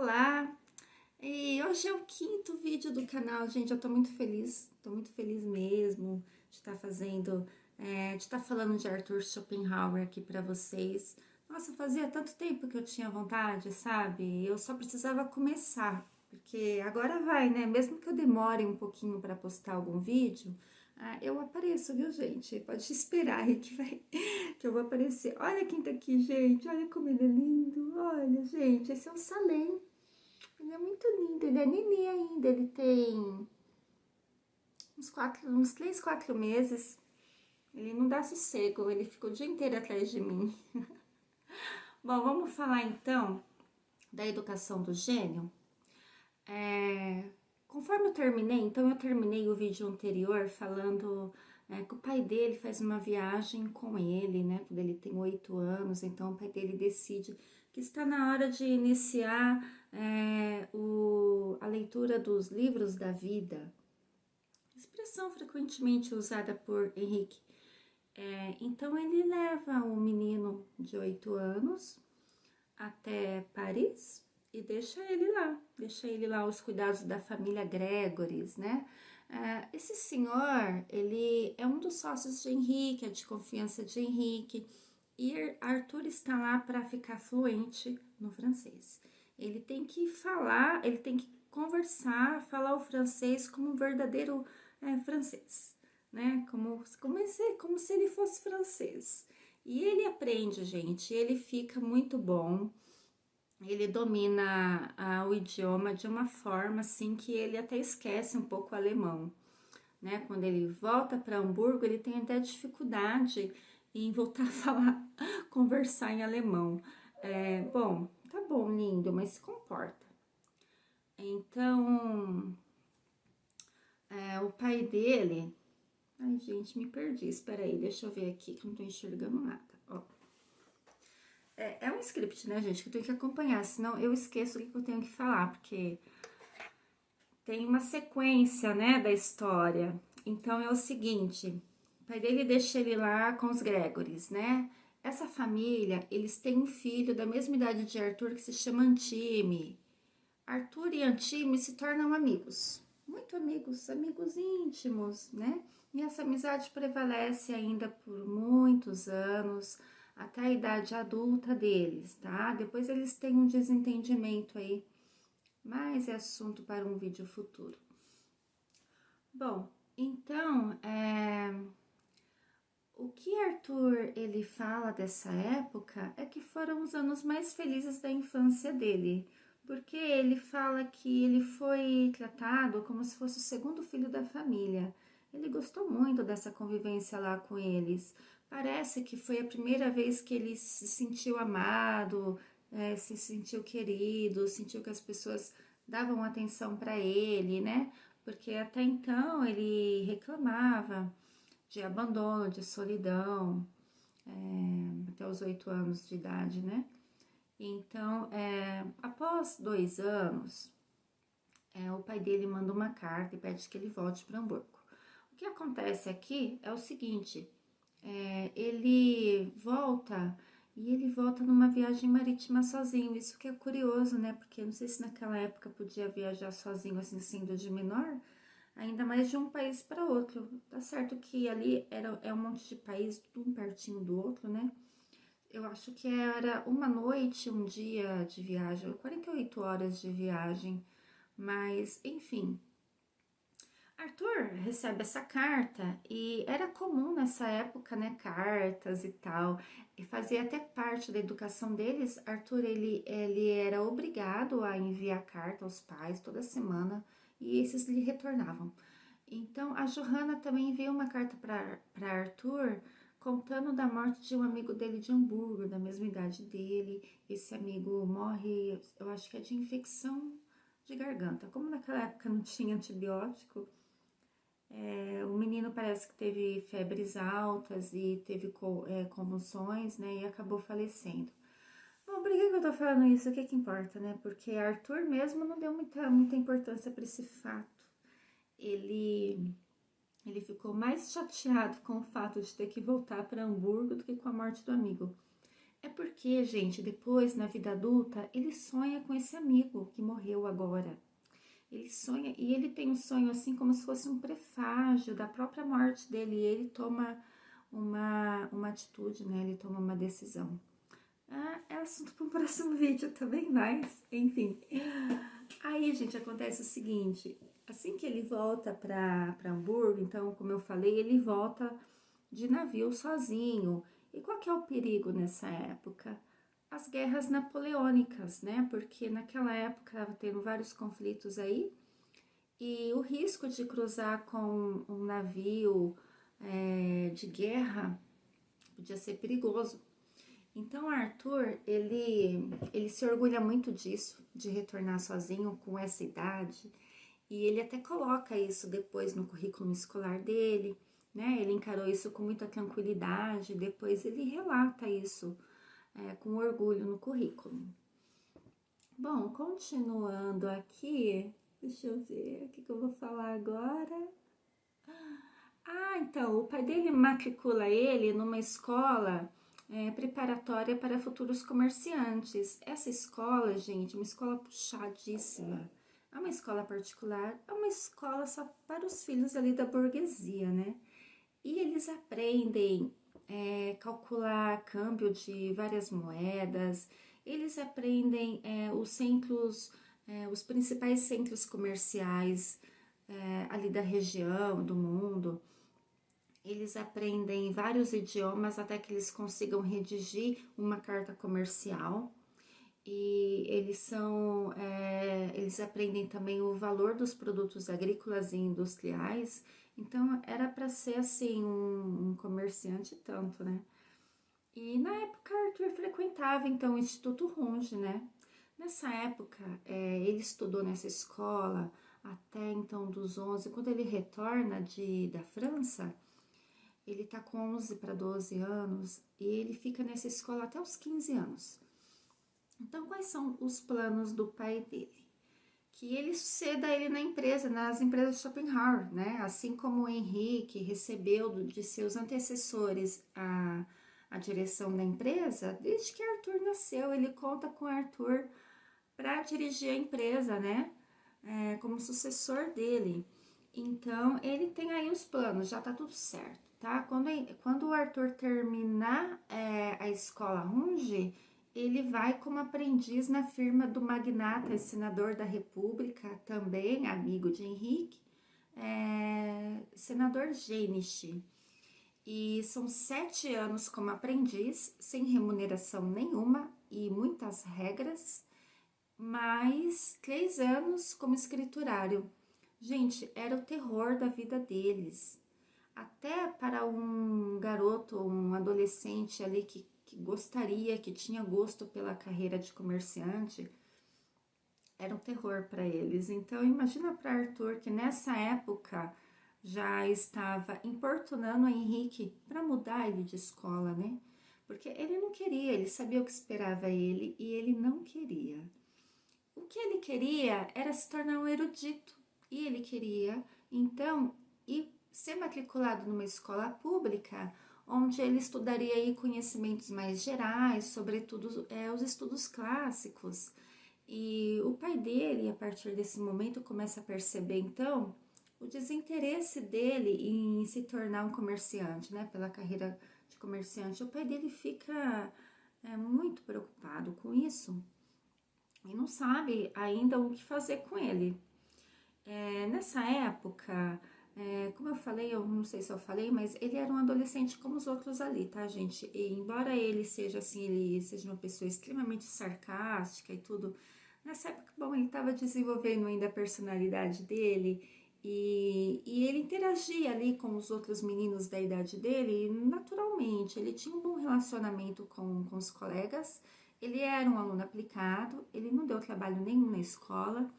Olá! E hoje é o quinto vídeo do canal, gente. Eu tô muito feliz mesmo de estar fazendo, de estar falando de Arthur Schopenhauer aqui pra vocês. Nossa, fazia tanto tempo que eu tinha vontade, sabe? Eu só precisava começar, porque agora vai, né? Mesmo que eu demore um pouquinho pra postar algum vídeo, eu apareço, viu, gente? Pode esperar aí que eu vou aparecer. Olha quem tá aqui, gente. Olha como ele é lindo. Olha, gente, esse é o Salem. Ele é muito lindo, ele é neném ainda, ele tem uns 3, 4 meses. Ele não dá sossego, ele fica o dia inteiro atrás de mim. Bom, vamos falar então da educação do gênio. É, Conforme eu terminei o vídeo anterior falando que o pai dele faz uma viagem com ele, né? Quando ele tem 8 anos, então o pai dele decide que está na hora de iniciar a leitura dos livros da vida, expressão frequentemente usada por Henrique. Então ele leva o menino de 8 anos até Paris e deixa ele lá aos cuidados da família Gregores, né? Esse senhor, ele é um dos sócios de Henrique, é de confiança de Henrique, e Arthur está lá para ficar fluente no francês. Ele tem que falar, ele tem que conversar, falar o francês como um verdadeiro francês, né? Como se ele fosse francês. E ele aprende, gente, ele fica muito bom. Ele domina o idioma de uma forma assim que ele até esquece um pouco o alemão, né? Quando ele volta para Hamburgo, ele tem até dificuldade em voltar a falar, conversar em alemão. Bom, tá bom, lindo, mas se comporta. Então, o pai dele... Ai, gente, me perdi. Espera aí, deixa eu ver aqui que eu não tô enxergando nada. Ó. É um script, né, gente, que eu tenho que acompanhar, senão eu esqueço o que eu tenho que falar, porque tem uma sequência, né, da história. Então, é o seguinte, o pai dele deixa ele lá com os Gregores, né? Essa família, eles têm um filho da mesma idade de Arthur que se chama Antime. Arthur e Antime se tornam amigos, muito amigos, amigos íntimos, né? E essa amizade prevalece ainda por muitos anos, até a idade adulta deles, tá? Depois eles têm um desentendimento aí, mas é assunto para um vídeo futuro. Bom, então, o que Arthur ele fala dessa época é que foram os anos mais felizes da infância dele, porque ele fala que ele foi tratado como se fosse o segundo filho da família. Ele gostou muito dessa convivência lá com eles. Parece que foi a primeira vez que ele se sentiu amado, se sentiu querido, sentiu que as pessoas davam atenção para ele, né? Porque até então ele reclamava de abandono, de solidão, até os 8 anos de idade, né? Então, após 2 anos, o pai dele manda uma carta e pede que ele volte para Hamburgo. O que acontece aqui é o seguinte, ele volta e ele volta numa viagem marítima sozinho. Isso que é curioso, né? Porque não sei se naquela época podia viajar sozinho, assim, sendo de menor, ainda mais de um país para outro. Tá certo que ali é um monte de país, tudo um pertinho do outro, né? Eu acho que era uma noite, um dia de viagem, 48 horas de viagem, mas enfim. Arthur recebe essa carta e era comum nessa época, né, cartas e tal, e fazia até parte da educação deles. Arthur, ele era obrigado a enviar carta aos pais toda semana e esses lhe retornavam. Então, a Johanna também enviou uma carta para Arthur, contando da morte de um amigo dele de Hamburgo, da mesma idade dele. Esse amigo morre, eu acho que é de infecção de garganta. Como naquela época não tinha antibiótico, o menino parece que teve febres altas e teve convulsões, né, e acabou falecendo. Bom, por que eu tô falando isso? O que que importa, né? Porque Arthur mesmo não deu muita importância para esse fato. Ele ficou mais chateado com o fato de ter que voltar para Hamburgo do que com a morte do amigo. É porque, gente, depois, na vida adulta, ele sonha com esse amigo que morreu agora. Ele sonha, e ele tem um sonho assim como se fosse um prefágio da própria morte dele, e ele toma uma atitude, né? Ele toma uma decisão. Ah, é assunto para um próximo vídeo também, mas, enfim. Aí, gente, acontece o seguinte, assim que ele volta para Hamburgo, então, como eu falei, ele volta de navio sozinho. E qual que é o perigo nessa época? As guerras napoleônicas, né? Porque naquela época estava tendo vários conflitos aí, e o risco de cruzar com um navio de guerra podia ser perigoso. Então, Arthur, ele se orgulha muito disso, de retornar sozinho com essa idade, e ele até coloca isso depois no currículo escolar dele, né? Ele encarou isso com muita tranquilidade, depois ele relata isso com orgulho no currículo. Bom, continuando aqui, deixa eu ver o que eu vou falar agora. Ah, então, o pai dele matricula ele numa escola preparatória para futuros comerciantes. Essa escola, gente, é uma escola puxadíssima. É uma escola particular, é uma escola só para os filhos ali da burguesia, né? E eles aprendem calcular câmbio de várias moedas, eles aprendem os centros, os principais centros comerciais ali da região, do mundo. Eles aprendem vários idiomas até que eles consigam redigir uma carta comercial. E eles aprendem também o valor dos produtos agrícolas e industriais. Então era para ser assim um comerciante tanto, né? E na época Arthur frequentava então o Instituto Runge, né? Nessa época ele estudou nessa escola até então dos 11. Quando ele retorna da França, ele tá com 11 para 12 anos e ele fica nessa escola até os 15 anos. Então, quais são os planos do pai dele? Que ele suceda ele na empresa, nas empresas Schopenhauer, né? Assim como o Henrique recebeu de seus antecessores a direção da empresa, desde que Arthur nasceu, ele conta com Arthur para dirigir a empresa, né? Como sucessor dele. Então, ele tem aí os planos, já tá tudo certo, tá? Quando o Arthur terminar a escola Runge, ele vai como aprendiz na firma do magnata e senador da República, também amigo de Henrique, senador Geniche. E são 7 anos como aprendiz, sem remuneração nenhuma e muitas regras, mais 3 anos como escriturário. Gente, era o terror da vida deles. Até para um garoto, um adolescente ali que gostaria, que tinha gosto pela carreira de comerciante, era um terror para eles. Então, imagina para Arthur que nessa época já estava importunando o Henrique para mudar ele de escola, né? Porque ele não queria, ele sabia o que esperava ele e ele não queria. O que ele queria era se tornar um erudito e ele queria, então, ser matriculado numa escola pública, onde ele estudaria aí conhecimentos mais gerais, sobretudo os estudos clássicos. E o pai dele, a partir desse momento, começa a perceber, então, o desinteresse dele em se tornar um comerciante, né, pela carreira de comerciante. O pai dele fica muito preocupado com isso e não sabe ainda o que fazer com ele. Nessa época, como eu falei, eu não sei se eu falei, mas ele era um adolescente como os outros ali, tá, gente? E embora ele seja assim, ele seja uma pessoa extremamente sarcástica e tudo, nessa época, bom, ele estava desenvolvendo ainda a personalidade dele e ele interagia ali com os outros meninos da idade dele naturalmente. Ele tinha um bom relacionamento com os colegas, ele era um aluno aplicado, ele não deu trabalho nenhum na escola.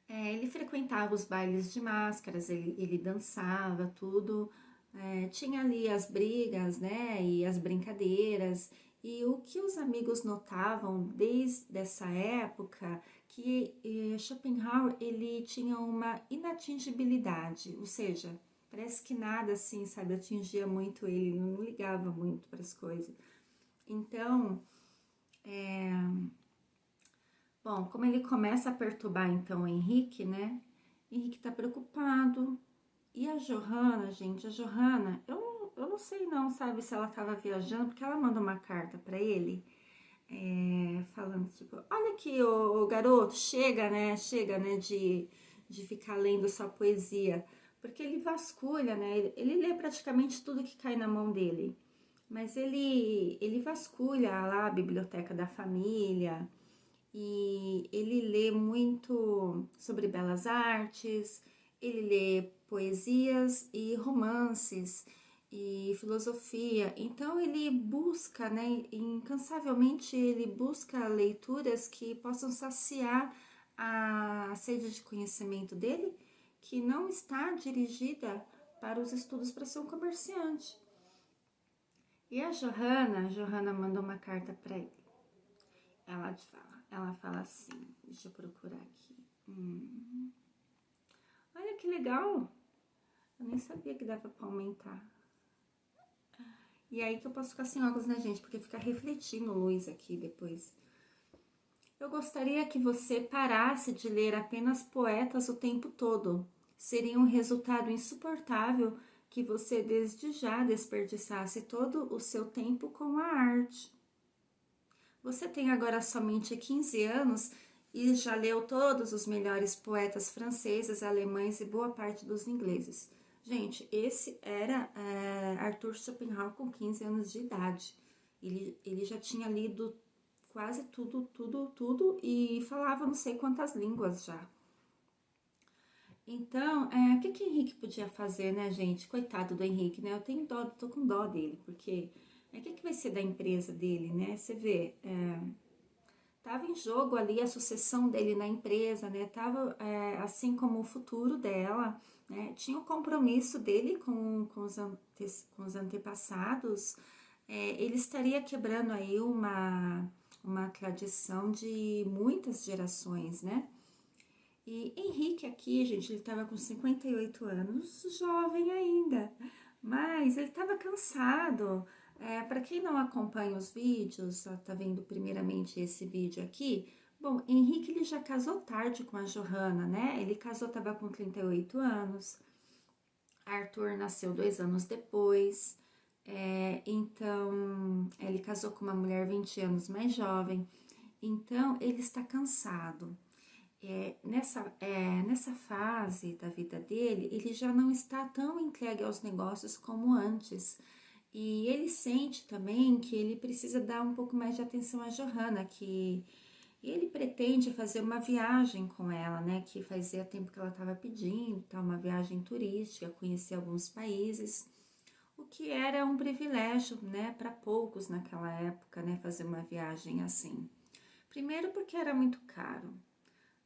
Ele frequentava os bailes de máscaras, ele dançava, tudo. Tinha ali as brigas, né, e as brincadeiras. E o que os amigos notavam desde essa época, que Schopenhauer, ele tinha uma inatingibilidade, ou seja, parece que nada assim, sabe, atingia muito ele, não ligava muito para as coisas. Então, bom, como ele começa a perturbar então o Henrique, né? Henrique tá preocupado. E a Johanna, gente, a Johanna, eu não sei não, sabe, se ela tava viajando, porque ela manda uma carta pra ele, falando tipo, olha aqui, ô garoto, chega, né, de ficar lendo só poesia, porque ele vasculha, né, ele lê praticamente tudo que cai na mão dele, mas ele vasculha lá a biblioteca da família, e ele lê muito sobre belas artes, ele lê poesias e romances e filosofia. Então ele busca, né, incansavelmente ele busca leituras que possam saciar a sede de conhecimento dele, que não está dirigida para os estudos para ser um comerciante. E a Johanna mandou uma carta para ele. Ela fala assim, deixa eu procurar aqui. Olha que legal, eu nem sabia que dava para aumentar. E aí que eu posso ficar sem óculos, né, gente? Porque fica refletindo luz aqui depois. Eu gostaria que você parasse de ler apenas poetas o tempo todo. Seria um resultado insuportável que você desde já desperdiçasse todo o seu tempo com a arte. Você tem agora somente 15 anos e já leu todos os melhores poetas franceses, alemães e boa parte dos ingleses. Gente, esse era Arthur Schopenhauer com 15 anos de idade. Ele já tinha lido quase tudo e falava não sei quantas línguas já. Então, o que Henrique podia fazer, né, gente? Coitado do Henrique, né? Eu tenho dó, tô com dó dele, porque o que vai ser da empresa dele, né? Você vê, tava em jogo ali a sucessão dele na empresa, né? Tava assim como o futuro dela, né? Tinha o compromisso dele com os antepassados. Ele estaria quebrando aí uma tradição de muitas gerações, né? E Henrique aqui, gente, ele estava com 58 anos, jovem ainda, mas ele estava cansado. Para quem não acompanha os vídeos, tá vendo primeiramente esse vídeo aqui, bom, Henrique ele já casou tarde com a Johanna, né? Ele casou, estava com 38 anos, Arthur nasceu 2 anos depois, então ele casou com uma mulher 20 anos mais jovem, então ele está cansado. Nessa fase da vida dele, ele já não está tão entregue aos negócios como antes. E ele sente também que ele precisa dar um pouco mais de atenção à Johanna, que ele pretende fazer uma viagem com ela, né? Que fazia tempo que ela estava pedindo, tá? Uma viagem turística, conhecer alguns países, o que era um privilégio, né? Para poucos naquela época, né? Fazer uma viagem assim. Primeiro porque era muito caro,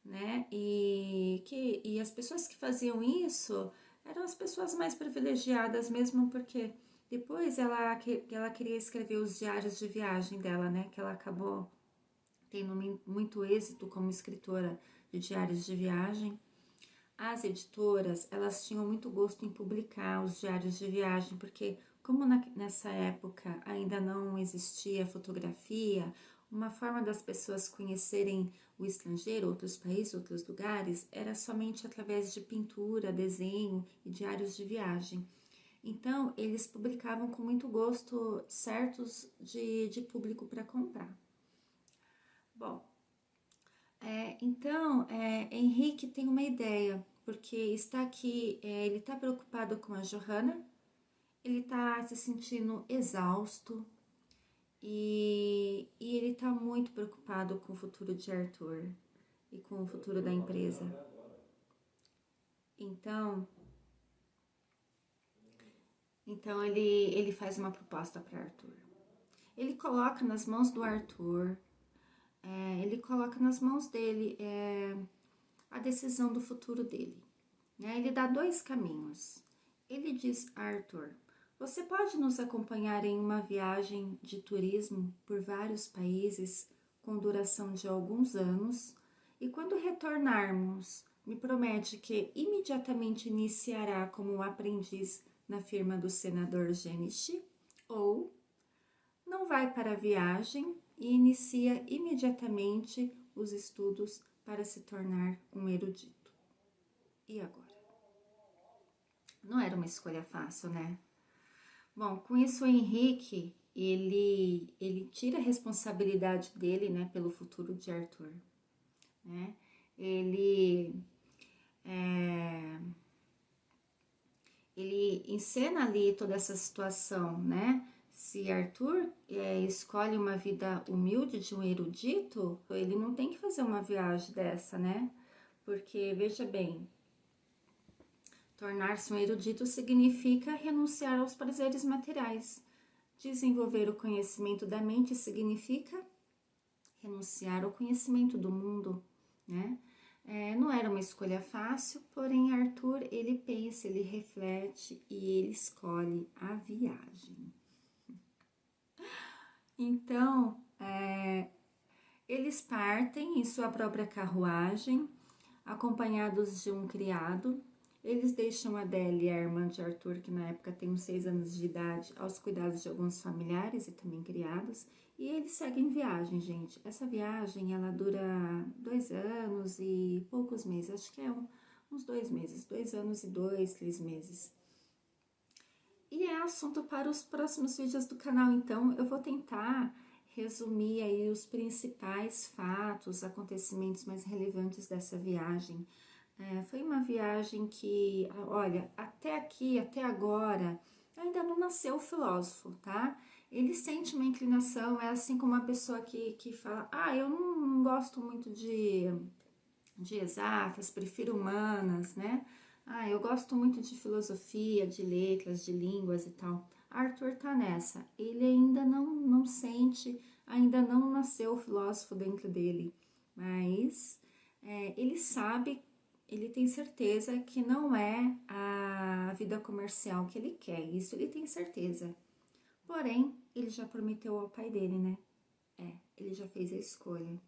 né? E as pessoas que faziam isso eram as pessoas mais privilegiadas mesmo, porque depois ela queria escrever os diários de viagem dela, né? Que ela acabou tendo muito êxito como escritora de diários de viagem. As editoras, elas tinham muito gosto em publicar os diários de viagem, porque como nessa época ainda não existia fotografia, uma forma das pessoas conhecerem o estrangeiro, outros países, outros lugares, era somente através de pintura, desenho e diários de viagem. Então, eles publicavam com muito gosto certos de público para comprar. Bom, então, Henrique tem uma ideia, porque está aqui, ele está preocupado com a Johanna, ele está se sentindo exausto e ele está muito preocupado com o futuro de Arthur e com o futuro da empresa. Então ele faz uma proposta para Arthur. Ele coloca nas mãos do Arthur, ele coloca nas mãos dele a decisão do futuro dele. Né? Ele dá 2 caminhos. Ele diz a Arthur: você pode nos acompanhar em uma viagem de turismo por vários países com duração de alguns anos e quando retornarmos, me promete que imediatamente iniciará como aprendiz na firma do senador Genichi, ou não vai para a viagem e inicia imediatamente os estudos para se tornar um erudito. E agora? Não era uma escolha fácil, né? Bom, com isso o Henrique, ele tira a responsabilidade dele, né, pelo futuro de Arthur, né? Ele encena ali toda essa situação, né? Se Arthur escolhe uma vida humilde de um erudito, ele não tem que fazer uma viagem dessa, né? Porque, veja bem, tornar-se um erudito significa renunciar aos prazeres materiais. Desenvolver o conhecimento da mente significa renunciar ao conhecimento do mundo, né? Não era uma escolha fácil, porém Arthur, ele pensa, ele reflete e ele escolhe a viagem. Então, eles partem em sua própria carruagem, acompanhados de um criado. Eles deixam Adélia, a irmã de Arthur, que na época tem uns 6 anos de idade, aos cuidados de alguns familiares e também criados. E eles seguem viagem, gente. Essa viagem, ela dura 2 anos e poucos meses. Acho que é uns 2 meses. 2 anos e 2, 3 meses. E é assunto para os próximos vídeos do canal, então eu vou tentar resumir aí os principais fatos, acontecimentos mais relevantes dessa viagem. Foi uma viagem que, olha, até aqui, até agora, ainda não nasceu o filósofo, tá? Ele sente uma inclinação, é assim como uma pessoa que fala, eu não gosto muito de exatas, prefiro humanas, né? Eu gosto muito de filosofia, de letras, de línguas e tal. Arthur tá nessa, ele ainda não sente, ainda não nasceu o filósofo dentro dele, mas ele sabe, ele tem certeza que não é a vida comercial que ele quer, isso ele tem certeza. Porém, ele já prometeu ao pai dele, né? Ele já fez a escolha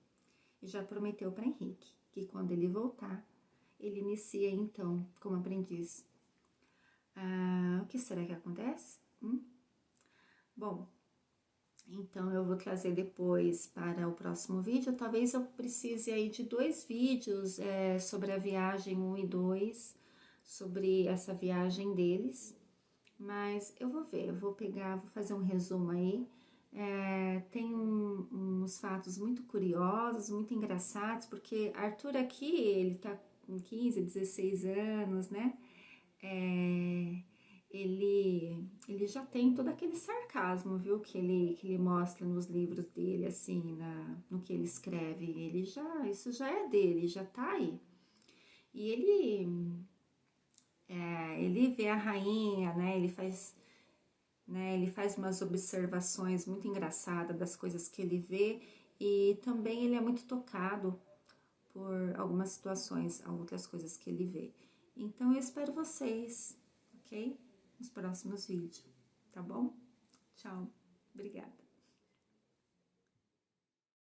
e já prometeu para Henrique que quando ele voltar, ele inicia então como aprendiz. O que será que acontece? Bom, então eu vou trazer depois para o próximo vídeo. Talvez eu precise aí de 2 vídeos sobre a viagem 1 e 2, sobre essa viagem deles. Mas eu vou ver, eu vou pegar, vou fazer um resumo aí. Tem uns fatos muito curiosos, muito engraçados, porque Arthur aqui, ele tá com 15, 16 anos, né? Ele já tem todo aquele sarcasmo, viu? Que ele mostra nos livros dele, assim, no que ele escreve. Isso já é dele, já tá aí. E ele vê a rainha, né? Ele faz umas observações muito engraçadas das coisas que ele vê e também ele é muito tocado por algumas situações, outras coisas que ele vê. Então eu espero vocês, ok? Nos próximos vídeos, tá bom? Tchau, obrigada.